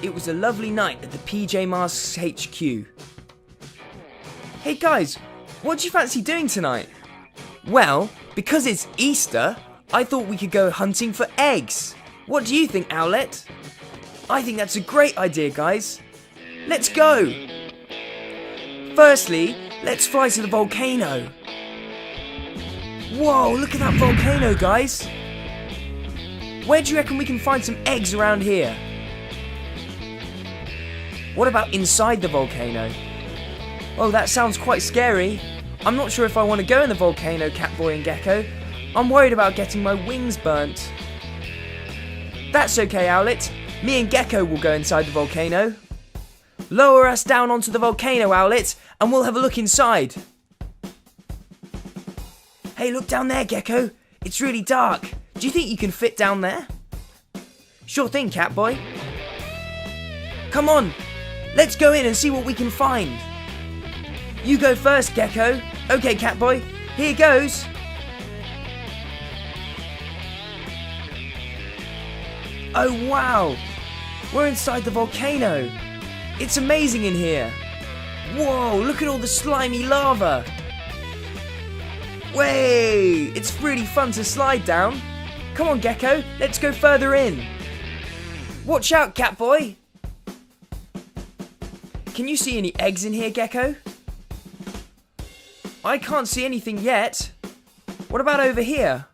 It was a lovely night at the pyjamas HQ. Hey guys, what do you fancy doing tonight? Well, because it's Easter, I thought we could go hunting for eggs. What do you think, Owlette? I think that's a great idea, guys. Let's go! Firstly, let's fly to the volcano. Whoa, look at that volcano, guys. Where do you reckon we can find some eggs around here? What about inside the volcano? Oh, that sounds quite scary. I'm not sure if I want to go in the volcano, Catboy and Gekko. I'm worried about getting my wings burnt. That's okay, Owlette. Me and Gekko will go inside the volcano. Lower us down onto the volcano, Owlette, and we'll have a look inside. Hey, look down there, Gekko. It's really dark. Do you think you can fit down there? Sure thing, Catboy. Come on, let's go in and see what we can find. You go first, Gekko. Okay, Catboy, here goes. Oh wow, we're inside the volcano. It's amazing in here. Whoa, look at all the slimy lava. Way, it's really fun to slide down. Come on, Gekko, let's go further in. Watch out, Catboy. Can you see any eggs in here, Gekko? I can't see anything yet. What about over here?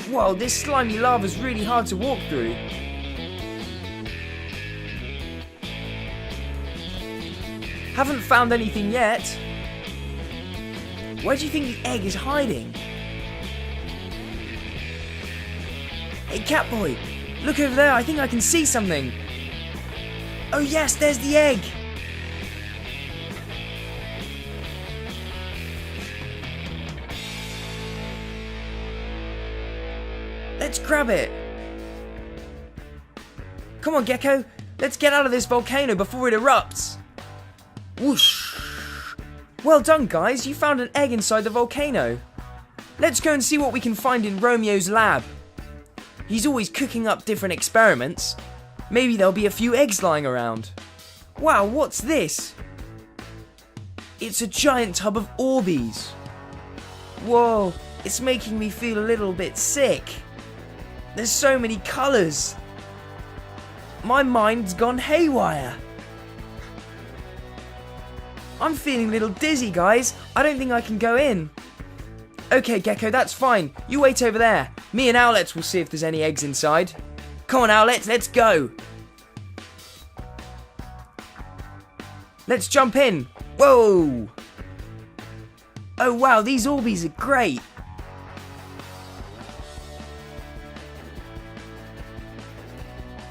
Whoa, this slimy lava's really hard to walk through. Haven't found anything yet. Where do you think the egg is hiding? Hey, Catboy, look over there. I think I can see something. Oh yes, there's the egg. Let's grab it. Come on, Gekko. Let's get out of this volcano before it erupts. Whoosh. Well done, guys. You found an egg inside the volcano. Let's go and see what we can find in Romeo's lab. He's always cooking up different experiments. Maybe there'll be a few eggs lying around. Wow, what's this? It's a giant tub of Orbeez. Whoa, it's making me feel a little bit sick. There's so many colours. My mind's gone haywire. I'm feeling a little dizzy, guys. I don't think I can go in. Okay, Gekko, that's fine. You wait over there. Me and Owlette will see if there's any eggs inside. Come on, Owlette, let's go. Let's jump in. Whoa. Oh, wow, these Orbeez are great.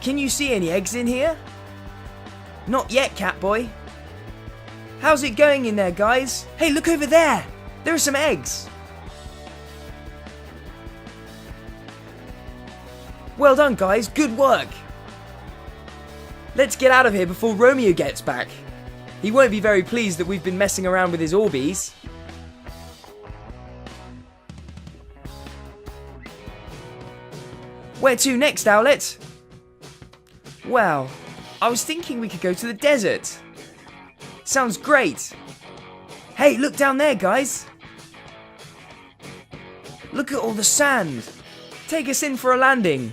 Can you see any eggs in here? Not yet, Catboy. How's it going in there, guys? Hey, look over there. There are some eggs. Well done, guys. Good work. Let's get out of here before Romeo gets back. He won't be very pleased that we've been messing around with his Orbeez. Where to next, Owlette? Well, I was thinking we could go to the desert. Sounds great. Hey, look down there, guys. Look at all the sand. Take us in for a landing.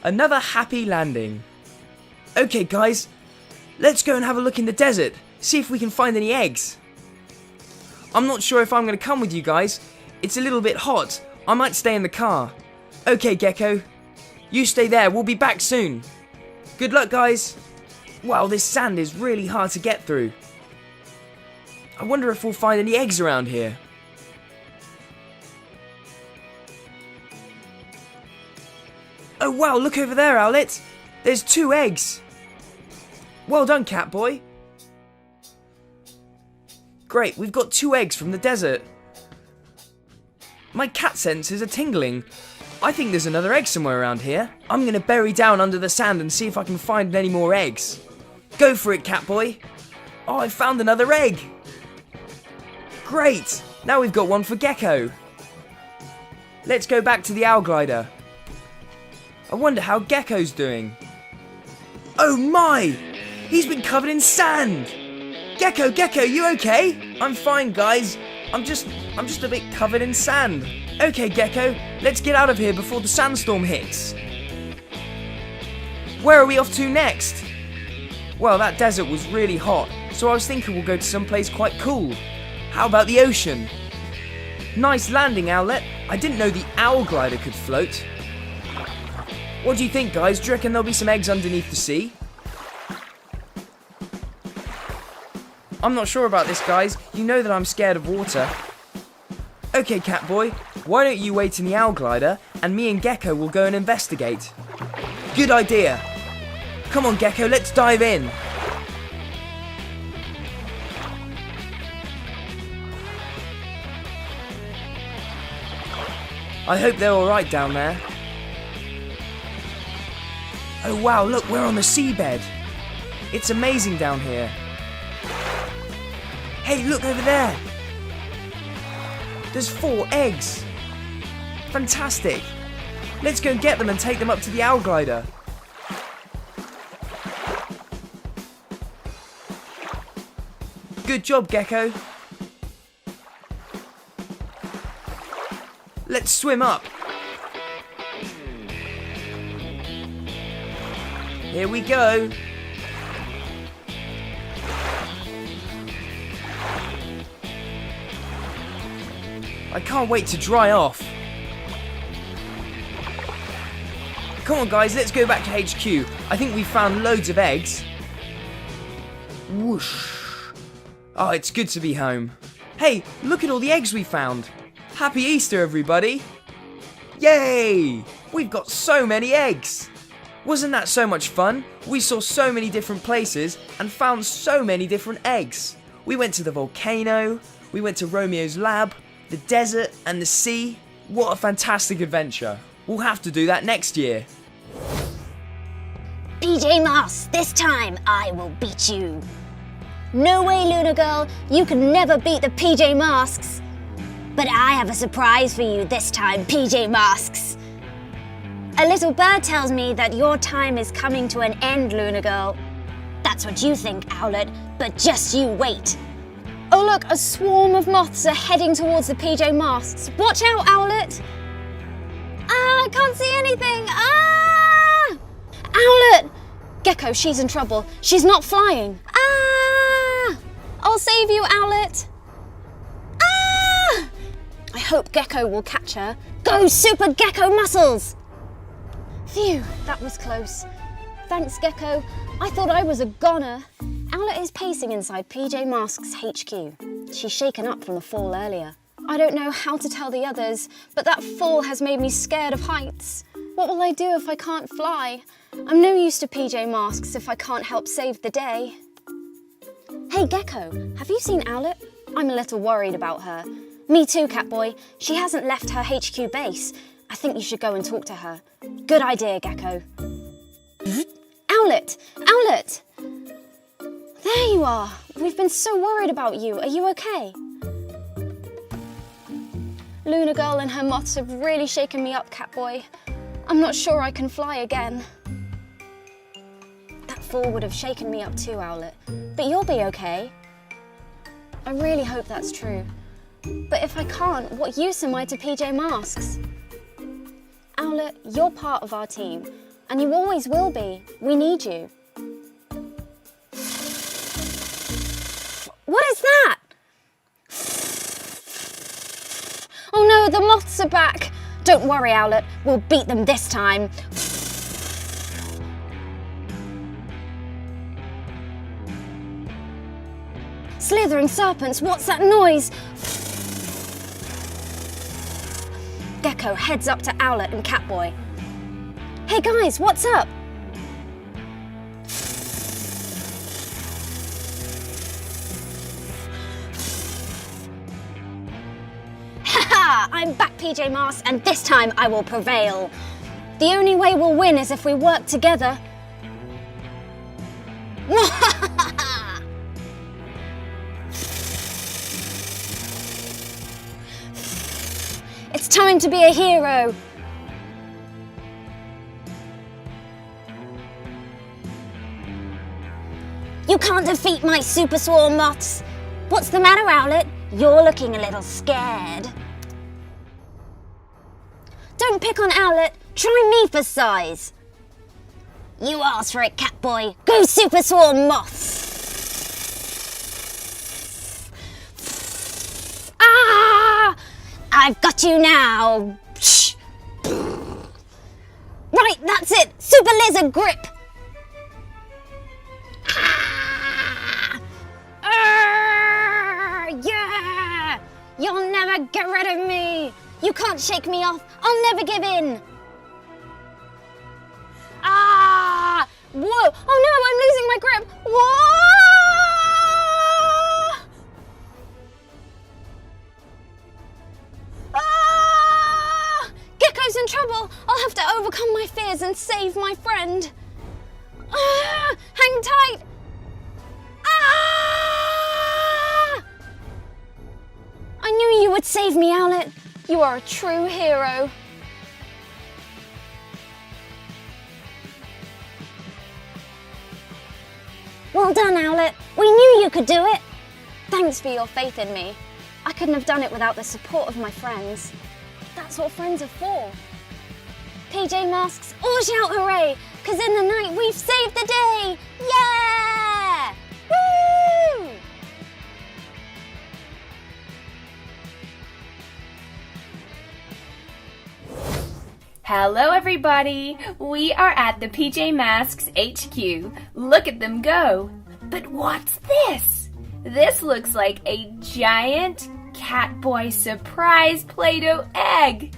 Another happy landing. Okay, guys, let's go and have a look in the desert. See if we can find any eggs. I'm not sure if I'm going to come with you guys. It's a little bit hot. I might stay in the car. Okay, Gekko. You stay there. We'll be back soon. Good luck, guys. Wow, this sand is really hard to get through. I wonder if we'll find any eggs around here. Oh, wow, look over there, Owlette. There's 2 eggs. Well done, Catboy. Great, we've got 2 eggs from the desert. My cat senses are tingling. I think there's another egg somewhere around here. I'm going to bury down under the sand and see if I can find any more eggs. Go for it, Catboy. Oh, I found another egg. Great, now we've got one for Gekko. let's go back to the owl glider. I wonder how Gekko's doing. Oh my! He's been covered in sand! Gekko, you okay? I'm fine, guys. I'm just a bit covered in sand. Okay, Gekko, let's get out of here before the sandstorm hits. Where are we off to next? Well, that desert was really hot, so I was thinking we'll go to someplace quite cool. How about the ocean? Nice landing, Owlette. I didn't know the owl glider could float. What do you think, guys? Do you reckon there'll be some eggs underneath the sea? I'm not sure about this, guys. You know that I'm scared of water. Okay, Catboy, why don't you wait in the owl glider and me and Gekko will go and investigate? Good idea. Come on, Gekko, let's dive in. I hope they're alright down there. Oh wow, look, we're on the seabed. It's amazing down here. Hey, look over there. There's 4 eggs. Fantastic. Let's go and get them and take them up to the owl glider. Good job, Gekko. Let's swim up. Here we go. I can't wait to dry off. Come on, guys, let's go back to HQ. I think we've found loads of eggs. Whoosh. Oh, it's good to be home. Hey, look at all the eggs we found. Happy Easter, everybody. Yay! We've got so many eggs. Wasn't that so much fun? We saw so many different places and found so many different eggs. We went to the volcano, we went to Romeo's lab, the desert and the sea. What a fantastic adventure. We'll have to do that next year. PJ Masks, this time I will beat you. No way, Luna Girl, you can never beat the PJ Masks. But I have a surprise for you this time, PJ Masks. A little bird tells me that your time is coming to an end, Luna Girl. That's what you think, Owlette, but just you wait. Oh look, a swarm of moths are heading towards the PJ Masks. Watch out, Owlette! Ah, I can't see anything! Ah! Owlette! Gekko, she's in trouble. She's not flying. Ah! I'll save you, Owlette. Ah! I hope Gekko will catch her. Go, Super Gekko muscles! Phew, that was close. Thanks, Gekko. I thought I was a goner. Owlette is pacing inside PJ Masks' HQ. She's shaken up from the fall earlier. I don't know how to tell the others, but that fall has made me scared of heights. What will I do if I can't fly? I'm no use to PJ Masks if I can't help save the day. Hey, Gekko, have you seen Owlette? I'm a little worried about her. Me too, Catboy. She hasn't left her HQ base. I think you should go and talk to her. Good idea, Gekko. Owlette! Owlette! There you are. We've been so worried about you. Are you okay? Luna Girl and her moths have really shaken me up, Catboy. I'm not sure I can fly again. That fall would have shaken me up too, Owlette. But you'll be okay. I really hope that's true. But if I can't, what use am I to PJ Masks? Owlette, you're part of our team, and you always will be. We need you. What is that? Oh no, the moths are back. Don't worry, Owlette, we'll beat them this time. Slithering serpents, what's that noise? Gekko heads up to Owlette and Catboy. Hey guys, what's up? Haha, I'm back, PJ Masks, and this time I will prevail. The only way we'll win is if we work together. It's time to be a hero. You can't defeat my super swarm moths. What's the matter, Owlette? You're looking a little scared. Don't pick on Owlette. Try me for size. You asked for it, Catboy. Go super swarm moths. Ah! I've got you now. Right, that's it. Super lizard grip. Yeah! You'll never get rid of me! You can't shake me off! I'll never give in! Ah! Whoa! Oh no, I'm losing my grip! Whoa! Ah! Gekko's in trouble! I'll have to overcome my fears and save my friend! Ah! Hang tight! Ah! I knew you would save me, Owlette. You are a true hero. Well done, Owlette. We knew you could do it. Thanks for your faith in me. I couldn't have done it without the support of my friends. That's what friends are for. PJ Masks, all shout hooray, because in the night we've saved the day! Yeah! Woo! Hello everybody! We are at the PJ Masks HQ. Look at them go! But what's this? This looks like a giant Catboy surprise Play-Doh egg!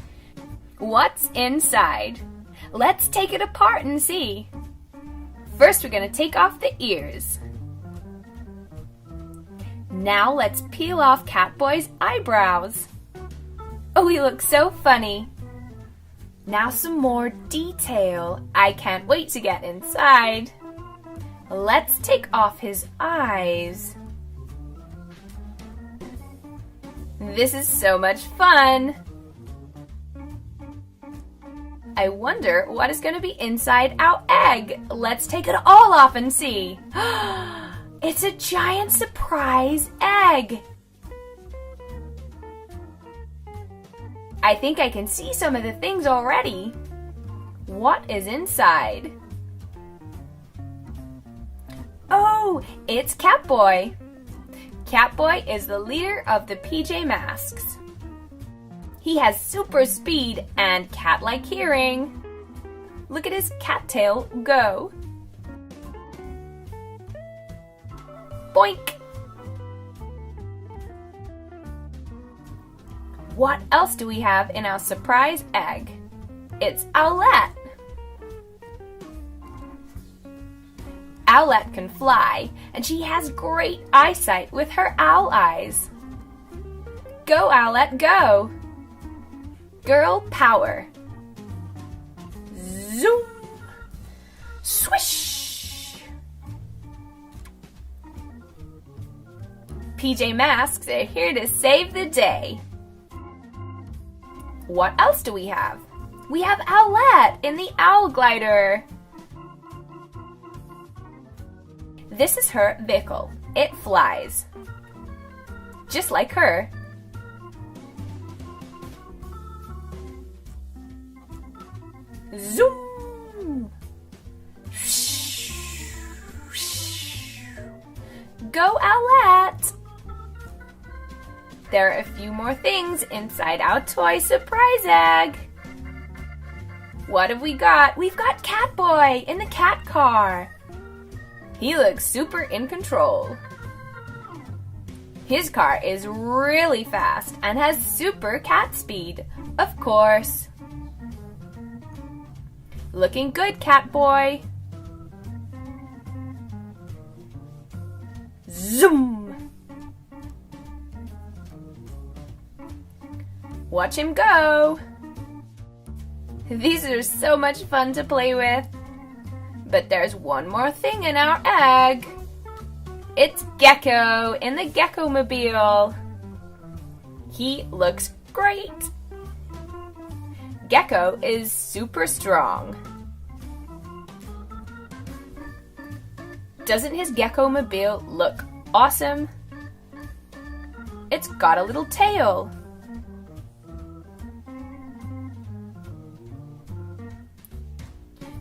What's inside? Let's take it apart and see. First we're going to take off the ears. Now let's peel off Catboy's eyebrows. Oh, he looks so funny. Now some more detail. I can't wait to get inside. Let's take off his eyes. This is so much fun. I wonder what is going to be inside our egg. Let's take it all off and see. It's a giant surprise egg. I think I can see some of the things already. What is inside? Oh, it's Catboy. Catboy is the leader of the PJ Masks. He has super speed and cat-like hearing. Look at his cattail go. Boink! What else do we have in our surprise egg? It's Owlette. Owlette can fly, and she has great eyesight with her owl eyes. Go, Owlette, go! Girl power. Zoom! Swish! PJ Masks are here to save the day. What else do we have? We have Owlette in the Owl Glider. This is her vehicle. It flies. Just like her. Zoom! Go, Owlette! There are a few more things inside our toy surprise egg. What have we got? We've got Catboy in the cat car. He looks super in control. His car is really fast and has super cat speed, of course. Looking good, Catboy. Zoom! Watch him go! These are so much fun to play with. But there's one more thing in our egg. It's Gekko in the Gekko-mobile. He looks great. Gekko is super strong. Doesn't his Gekko-mobile look awesome? It's got a little tail.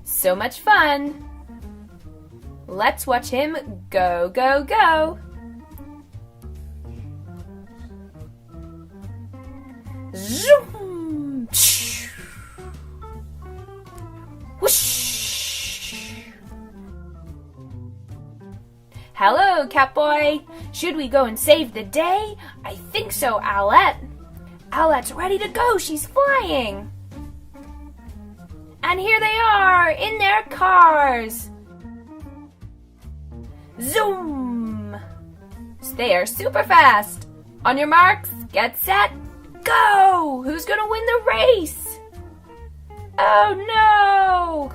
So much fun! Let's watch him go, go, go! Zoom! Whoosh! Hello, Catboy! Should we go and save the day? I think so, Owlette. Owlette's ready to go. She's flying. And here they are in their cars. Zoom! They are super fast. On your marks, get set, go! Who's gonna win the race? Oh no!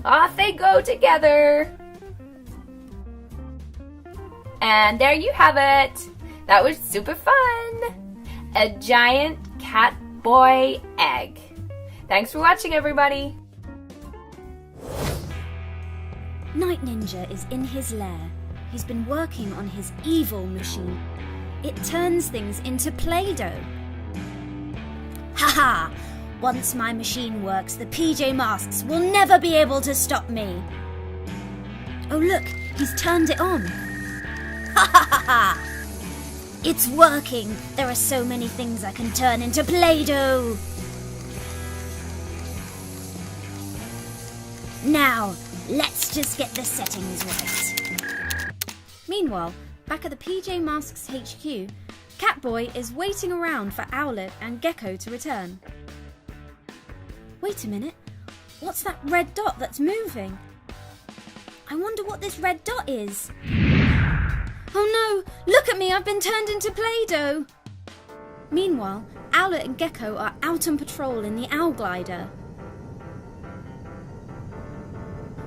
Off they go together. And there you have it. That was super fun. A giant Catboy egg. Thanks for watching, everybody. Night Ninja is in his lair. He's been working on his evil machine. It turns things into Play-Doh. Haha! Once my machine works, the PJ Masks will never be able to stop me. Oh look, he's turned it on. Ha ha ha ha! It's working! There are so many things I can turn into Play-Doh! Now, let's just get the settings right. Meanwhile, back at the PJ Masks HQ, Catboy is waiting around for Owlette and Gekko to return. Wait a minute, what's that red dot that's moving? I wonder what this red dot is. Oh no, look at me, I've been turned into Play-Doh! Meanwhile, Owlette and Gekko are out on patrol in the Owl Glider.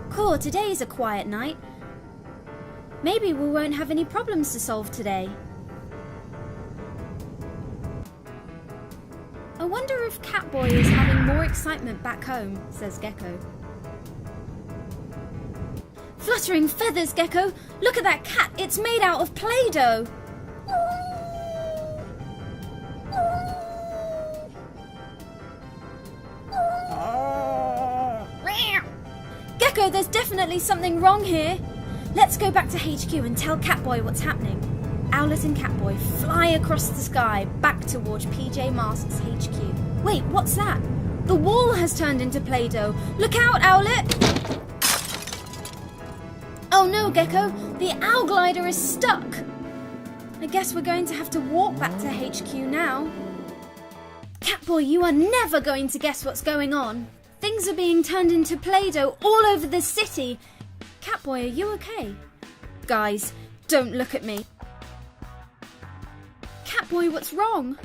Cool, today's a quiet night. Maybe we won't have any problems to solve today. I wonder if Catboy is having more excitement back home, says Gekko. Fluttering feathers, Gekko! Look at that cat, it's made out of Play-Doh! Gekko, there's definitely something wrong here! Let's go back to HQ and tell Catboy what's happening. Owlette and Catboy fly across the sky back towards PJ Masks HQ. Wait, what's that? The wall has turned into Play-Doh! Look out, Owlette! Oh no, Gekko! The Owl Glider is stuck! I guess we're going to have to walk back to HQ now. Catboy, you are never going to guess what's going on. Things are being turned into Play-Doh all over the city. Catboy, are you okay? Guys, don't look at me. Catboy, what's wrong?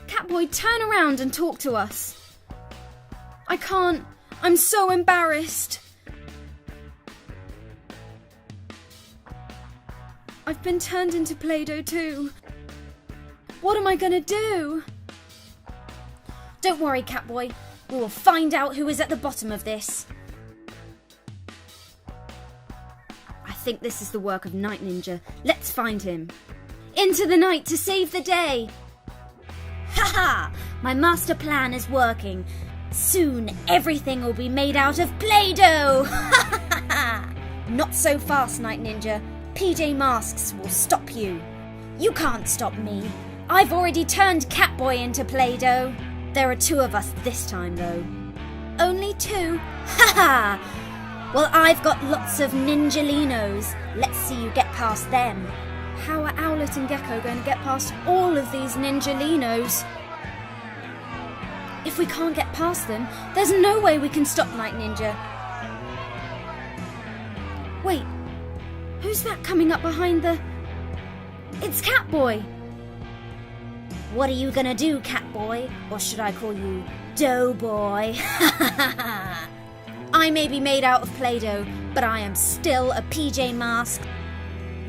Catboy, turn around and talk to us. I can't. I'm so embarrassed. I've been turned into Play-Doh too. What am I gonna do? Don't worry, Catboy. We will find out who is at the bottom of this. I think this is the work of Night Ninja. Let's find him. Into the night to save the day! Haha! My master plan is working. Soon everything will be made out of Play-Doh! Not so fast, Night Ninja. PJ Masks will stop you. You can't stop me. I've already turned Catboy into Play-Doh. There are two of us this time, though. Only two? Haha! Well, I've got lots of Ninjalinos. Let's see you get past them. How are Owlette and Gekko going to get past all of these Ninjalinos? If we can't get past them, there's no way we can stop Night Ninja. Wait, who's that coming up behind the... It's Catboy! What are you gonna do, Catboy? Or should I call you Doughboy? I may be made out of Play-Doh, but I am still a PJ Mask.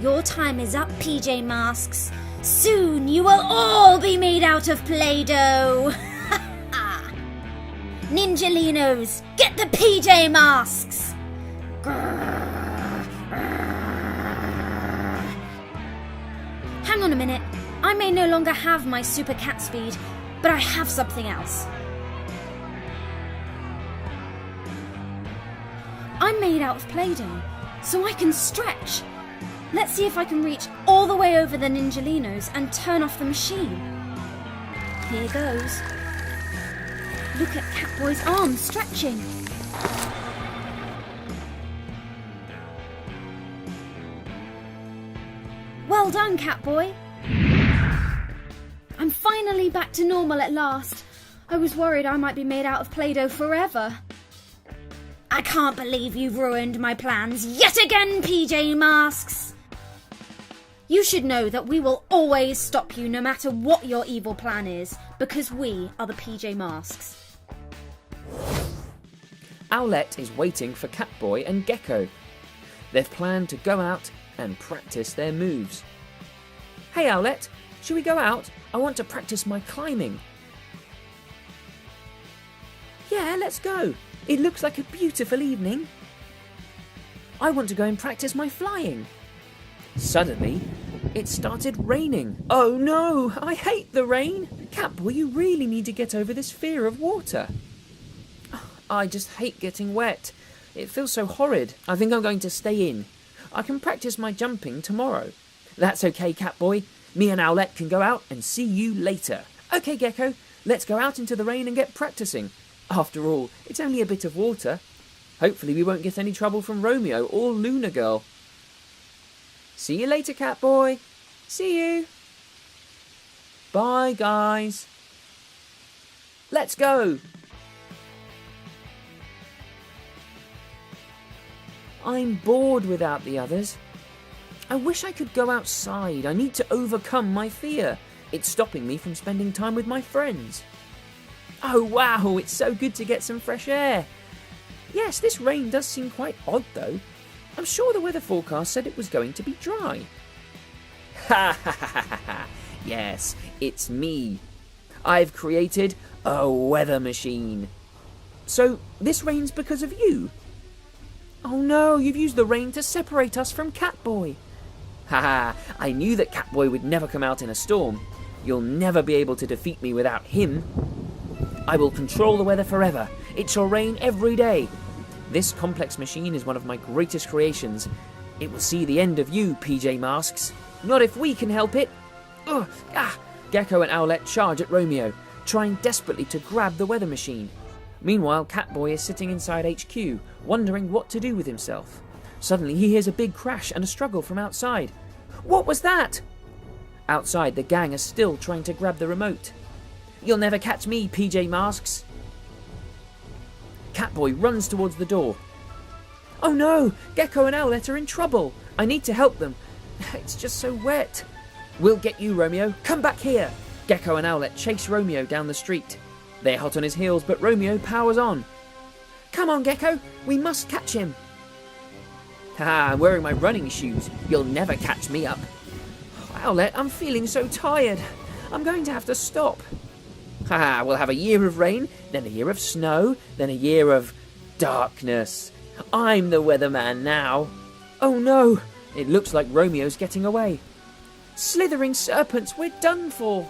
Your time is up, PJ Masks. Soon you will all be made out of Play-Doh. Ninjalinos, get the PJ Masks. Hang on a minute. I may no longer have my super cat speed, but I have something else. I'm made out of Play-Doh, so I can stretch. Let's see if I can reach all the way over the Ninjalinos and turn off the machine. Here goes. Look at Catboy's arms stretching. Well done, Catboy. I'm finally back to normal at last. I was worried I might be made out of Play-Doh forever. I can't believe you've ruined my plans yet again, PJ Masks. You should know that we will always stop you no matter what your evil plan is, because we are the PJ Masks. Owlette is waiting for Catboy and Gekko. They've planned to go out and practice their moves. Hey Owlette, should we go out? I want to practice my climbing. Yeah, let's go. It looks like a beautiful evening. I want to go and practice my flying. Suddenly, it started raining. Oh no, I hate the rain. Catboy, you really need to get over this fear of water. I just hate getting wet. It feels so horrid. I think I'm going to stay in. I can practice my jumping tomorrow. That's okay, Catboy. Me and Owlette can go out and see you later. Okay, Gekko, let's go out into the rain and get practicing. After all, it's only a bit of water. Hopefully we won't get any trouble from Romeo or Luna Girl. See you later, Catboy. See you. Bye, guys. Let's go. I'm bored without the others. I wish I could go outside. I need to overcome my fear. It's stopping me from spending time with my friends. Oh wow, it's so good to get some fresh air. Yes, this rain does seem quite odd though. I'm sure the weather forecast said it was going to be dry. Ha ha ha ha ha. Yes, it's me. I've created a weather machine. So this rain's because of you? Oh no, you've used the rain to separate us from Catboy. Haha, I knew that Catboy would never come out in a storm. You'll never be able to defeat me without him. I will control the weather forever. It shall rain every day. This complex machine is one of my greatest creations. It will see the end of you, PJ Masks. Not if we can help it. Ugh, ah! Gekko and Owlette charge at Romeo, trying desperately to grab the weather machine. Meanwhile, Catboy is sitting inside HQ, wondering what to do with himself. Suddenly he hears a big crash and a struggle from outside. What was that? Outside, the gang are still trying to grab the remote. You'll never catch me, PJ Masks. Catboy runs towards the door. Oh no! Gekko and Owlette are in trouble. I need to help them. It's just so wet. We'll get you, Romeo. Come back here. Gekko and Owlette chase Romeo down the street. They're hot on his heels, but Romeo powers on. Come on, Gekko. We must catch him. Haha, I'm wearing my running shoes. You'll never catch me up. Owlette, I'm feeling so tired. I'm going to have to stop. Haha, we'll have a year of rain, then a year of snow, then a year of darkness. I'm the weatherman now. Oh no, it looks like Romeo's getting away. Slithering serpents, we're done for.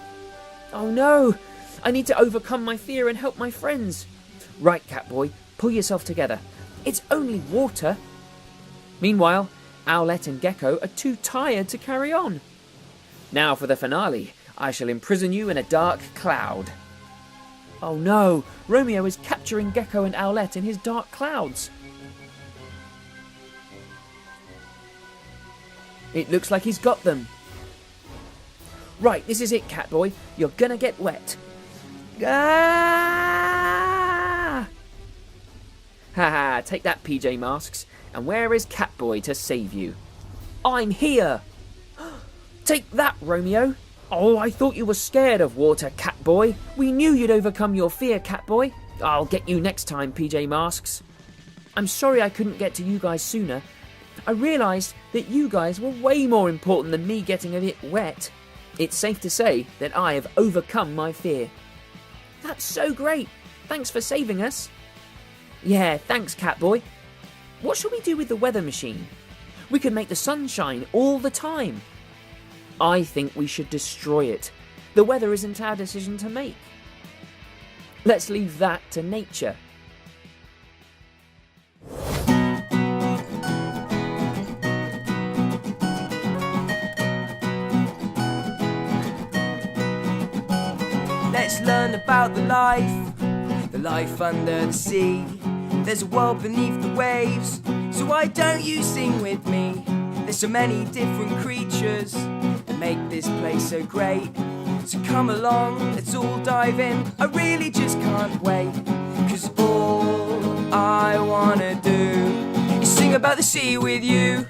Oh no, I need to overcome my fear and help my friends. Right, Catboy, pull yourself together. It's only water. Meanwhile, Owlette and Gekko are too tired to carry on. Now for the finale. I shall imprison you in a dark cloud. Oh no, Romeo is capturing Gekko and Owlette in his dark clouds. It looks like he's got them. Right, this is it, Catboy. You're gonna get wet. Ah! Haha, take that, PJ Masks. And where is Catboy to save you? I'm here! Take that, Romeo! Oh, I thought you were scared of water, Catboy. We knew you'd overcome your fear, Catboy. I'll get you next time, PJ Masks. I'm sorry I couldn't get to you guys sooner. I realised that you guys were way more important than me getting a bit wet. It's safe to say that I have overcome my fear. That's so great. Thanks for saving us. Yeah, thanks, Catboy. What shall we do with the weather machine? We could make the sun shine all the time. I think we should destroy it. The weather isn't our decision to make. Let's leave that to nature. Let's learn about the life under the sea. There's a world beneath the waves, so why don't you sing with me? There's so many different creatures that make this place so great. So come along, let's all dive in. I really just can't wait, 'cause all I wanna do is sing about the sea with you.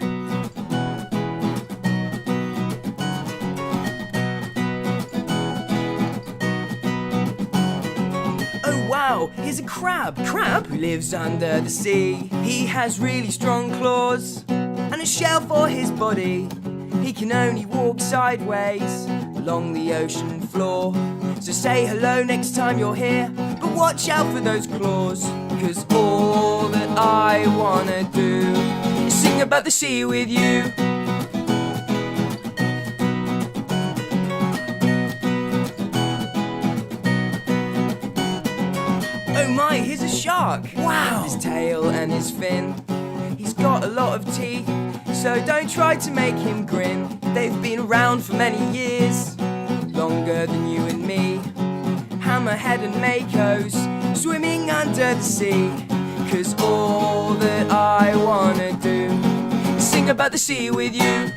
Wow, here's a crab. Crab? Who lives under the sea. He has really strong claws and a shell for his body. He can only walk sideways along the ocean floor. So say hello next time you're here, but watch out for those claws, 'cause all that I wanna do is sing about the sea with you. Oh my, here's a shark! Wow! His tail and his fin. He's got a lot of teeth, so don't try to make him grin. They've been around for many years, longer than you and me. Hammerhead and Mako's swimming under the sea, 'cause all that I wanna do is sing about the sea with you.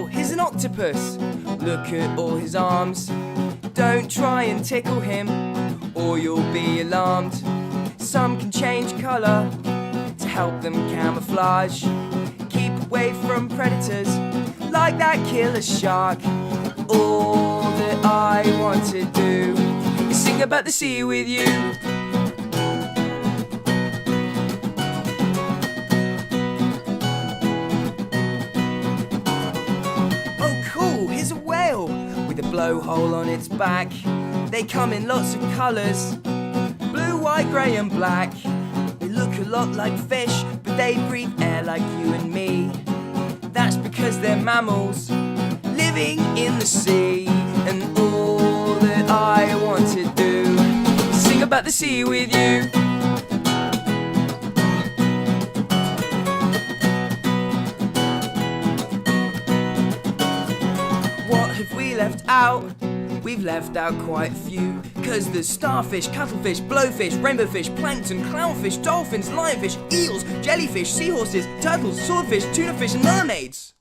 Here's an octopus. Look at all his arms. Don't try and tickle him, or you'll be alarmed. Some can change colour to help them camouflage. Keep away from predators like that killer shark. All that I want to do is sing about the sea with you. Blowhole on its back. They come in lots of colours, blue, white, grey and black. They look a lot like fish, but they breathe air like you and me. That's because they're mammals living in the sea. And all that I want to do is sing about the sea with you. Left out, we've left out quite a few, 'cause there's starfish, cuttlefish, blowfish, rainbowfish, plankton, clownfish, dolphins, lionfish, eels, jellyfish, seahorses, turtles, swordfish, tunafish and mermaids.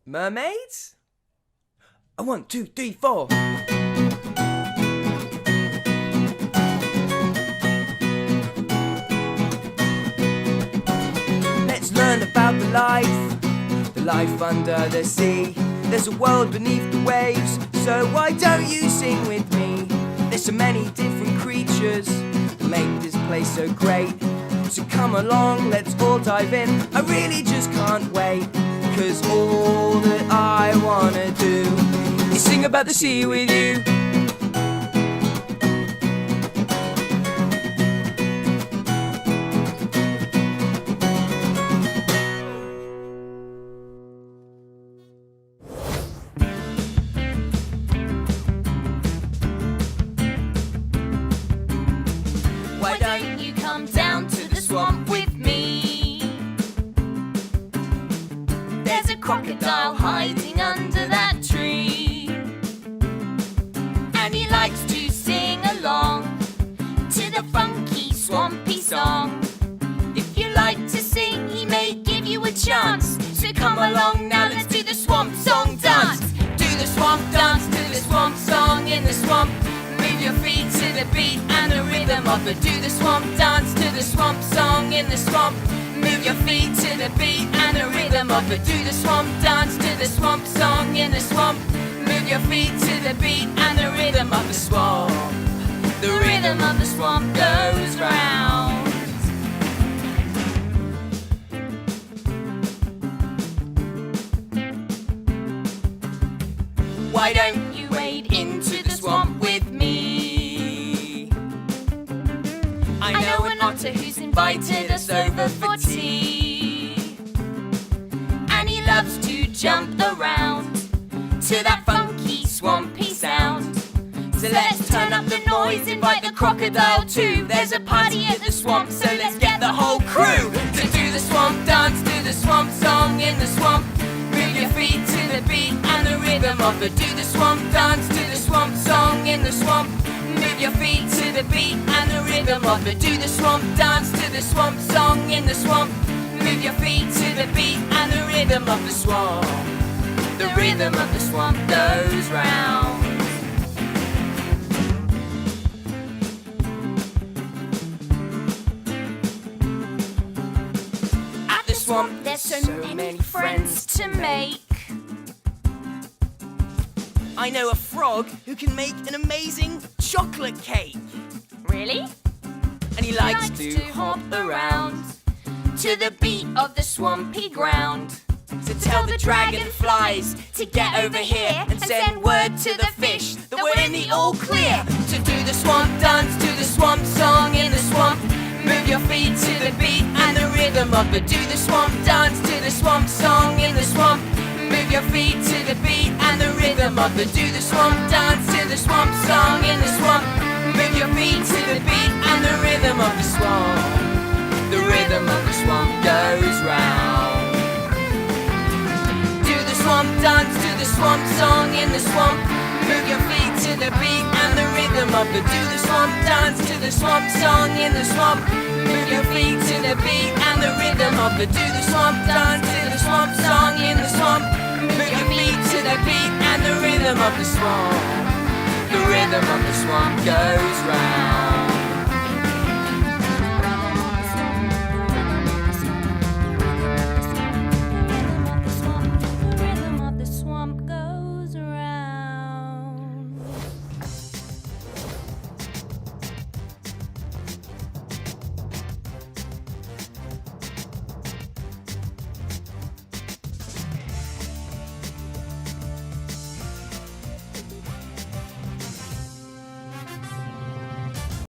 Mermaids? 1, 2, 3, 4. Let's learn about the life under the sea. There's a world beneath the waves, so why don't you sing with me? There's so many different creatures that make this place so great. So come along, let's all dive in. I really just can't wait, 'cause all that I wanna do is sing about the sea with you. Crocodile hiding under that tree, and he likes to sing along to the funky swampy song. If you like to sing, he may give you a chance, so come along now, let's do the swamp song dance. Do the swamp dance to the swamp song in the swamp. Move your feet to the beat and the rhythm of it. Do the swamp dance to the swamp song in the swamp. Move your feet to the beat and the rhythm of it. Do the swamp dance to the swamp song in the swamp. Move Move your feet to the beat and the rhythm of the swamp. The rhythm of the swamp goes round. Why don't you wade into the swamp with me? I know an otter who's invited us over for tea, and he loves to jump around to that funky swampy sound. So let's turn up the noise, invite the crocodile too. There's a party at the swamp, so let's get the whole crew to do the swamp dance, do the swamp song in the swamp. Move your feet to the beat and the rhythm of the do the swamp dance, do the swamp song in the swamp. Move your feet to the beat and the rhythm of the do the swamp dance, to the swamp song in the swamp. Move your feet to the beat and the rhythm of the swamp. The rhythm of the swamp goes round. At the swamp there's so many friends to make. I know a frog who can make an amazing chocolate cake. Really? And he likes to hop around to the beat of the swampy ground. So tell the dragonflies to get over here and send word to the fish that we're in the all clear to do the swamp dance, do the swamp song in the swamp. Move your feet to the beat and the rhythm of the do the swamp dance, to the swamp song in the swamp. Move your feet to the beat and the rhythm of the do the swamp dance, to the swamp song in the swamp. Move your feet to the beat and the rhythm of the swamp. The rhythm of the swamp goes round. Do the swamp dance, do the swamp song in the swamp. Move your feet to the beat and the rhythm of the do the swamp dance, to the swamp song in the swamp. Move your feet to the beat and the rhythm of the do the swamp dance, to the swamp song in the swamp. Move your feet to the beat and the rhythm of the swamp. The rhythm of the swamp goes round.